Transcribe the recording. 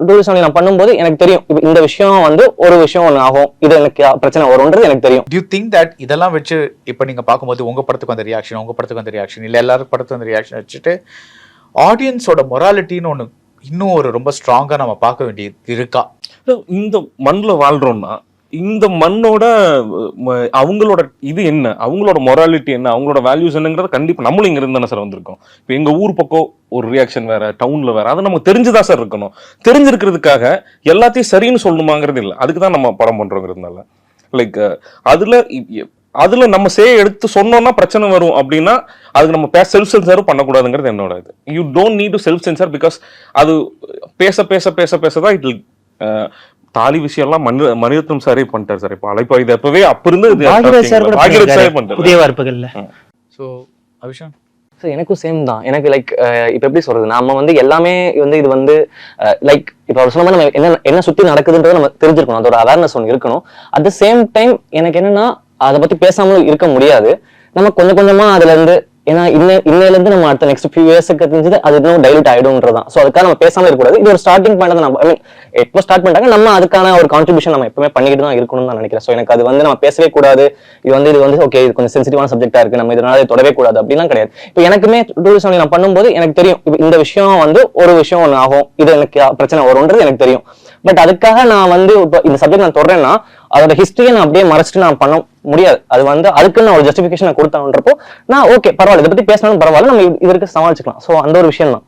Tourism நான் பண்ணும்போது எனக்கு தெரியும் இந்த விஷயம் வந்து ஒரு விஷயம் ஒன்று ஆகும், இது எனக்கு பிரச்சனை வரும்ன்றது எனக்கு தெரியும். டு யூ திங்க் தட் இதெல்லாம் வச்சு இப்போ நீங்க பார்க்கும்போது உங்க படத்துக்கு வந்த ரியாக்ஷன், உங்க படத்துக்கு வந்த ரியாக்ஷன், இல்லை எல்லாரும் படத்துக்கு வந்த ரியாக்ஷன் வச்சுட்டு ஆடியன்ஸோட மொராலிட்டின்னு ஒன்று இன்னும் ஒரு ரொம்ப ஸ்ட்ராங்கா நம்ம பார்க்க வேண்டியது இருக்கா? இந்த மண்ணில் வாழ்றோம்னா இந்த மண்ணோட அவங்களோட இது என்ன, அவங்களோட மொராலிட்டி என்ன, அவங்களோட வேல்யூஸ் என்னங்கிறத கண்டிப்பா நம்மளும் இங்க இருந்து தானே சார் வந்திருக்கோம். இப்போ எங்க ஊர் பக்கம் ஒரு ரியாக்ஷன் வேற, டவுன்ல வேற, அதை நமக்கு தெரிஞ்சுதான் சார் இருக்கணும். தெரிஞ்சிருக்கிறதுக்காக எல்லாத்தையும் சரின்னு சொல்லணுமாங்கிறது இல்லை, அதுக்கு தான் நம்ம படம் பண்றோங்கிறதுனால. லைக் அதுல நம்ம எடுத்து சொன்னோம்னா பிரச்சனை வரும் அப்படின்னா அதுக்கு நம்ம செல்ஃப் சென்சாரும் பண்ணக்கூடாதுங்கிறது என்னோட இது. You don't need to self sensor, because அது பேச பேச பேச பேசதான் இது. தாலி விஷயம் எல்லாம் மணிரத்னம் சாரே பண்ணிட்டார் சார். இப்போ அழைப்பாயுது அப்பவே அப்ப இருந்து புதிய வார்ப்புகள்ல. ஸோ அபிஷா ஸோ எனக்கும் சேம் தான். எனக்கு லைக் இப்போ எப்படி சொல்றது, நம்ம வந்து எல்லாமே வந்து இது வந்து லைக் இப்போ அவர் சொன்ன மாதிரி நம்ம என்ன சுற்றி நடக்குதுன்றதை நம்ம தெரிஞ்சிருக்கணும், அதோட அவேர்னஸ் ஒன்று இருக்கணும். அட் த சேம் டைம் எனக்கு என்னன்னா அதை பத்தி பேசாமலும் இருக்க முடியாது. நம்ம கொஞ்சம் கொஞ்சமா அதுல இருந்து, ஏன்னா இன்னையிலேருந்து நம்ம அடுத்த நெக்ஸ்ட் ஃபியூ இயர்ஸ்க்கு தெரிஞ்சது அது இன்னும் டைலூட் ஆயிடும்ன்றதான். ஸோ அதுக்காக நம்ம பேசாம இருக்கக்கூடாது. இது ஒரு ஸ்டார்டிங் பாயிண்ட் தான். நம்ம ஐ மீன் எப்போ ஸ்டார்ட் பண்ணிட்டாங்க, நம்ம அதுக்கான ஒரு கான்ட்ரிபியூஷன் நம்ம எப்பவுமே பண்ணிக்கிட்டு தான் இருக்கணும்னு நான் நினைக்கிறேன். ஸோ எனக்கு அது வந்து நம்ம பேசவே கூடாது, இது வந்து ஓகே இது கொஞ்சம் சென்சிட்டிவான சப்ஜெக்டா இருக்கு, நம்ம இதனால தொடவே கூடாது அப்படிலாம் கிடையாது. இப்போ எனக்குமே டூரிசம் நான் பண்ணும்போது எனக்கு தெரியும் இந்த விஷயம் வந்து ஒரு விஷயம் ஒன்று ஆகும், இது எனக்கு பிரச்சனை வரும்ன்றது எனக்கு தெரியும். பட் அதுக்காக நான் வந்து இப்போ இந்த சப்ஜெக்ட் நான் தொடரேன்னா அதோட ஹிஸ்டரியை நான் அப்படியே மறைச்சிட்டு நான் பண்ண முடியாது. அது வந்து அதுக்கு நான் ஒரு ஜஸ்டிஃபிகேஷன் கொடுத்தான்றப்போ நான் ஓகே பரவாயில்ல, இதை பத்தி பேசினாலும் பரவாயில்ல, நம்ம இதற்கு சமாளிச்சுக்கலாம். ஸோ அந்த ஒரு விஷயம் தான்.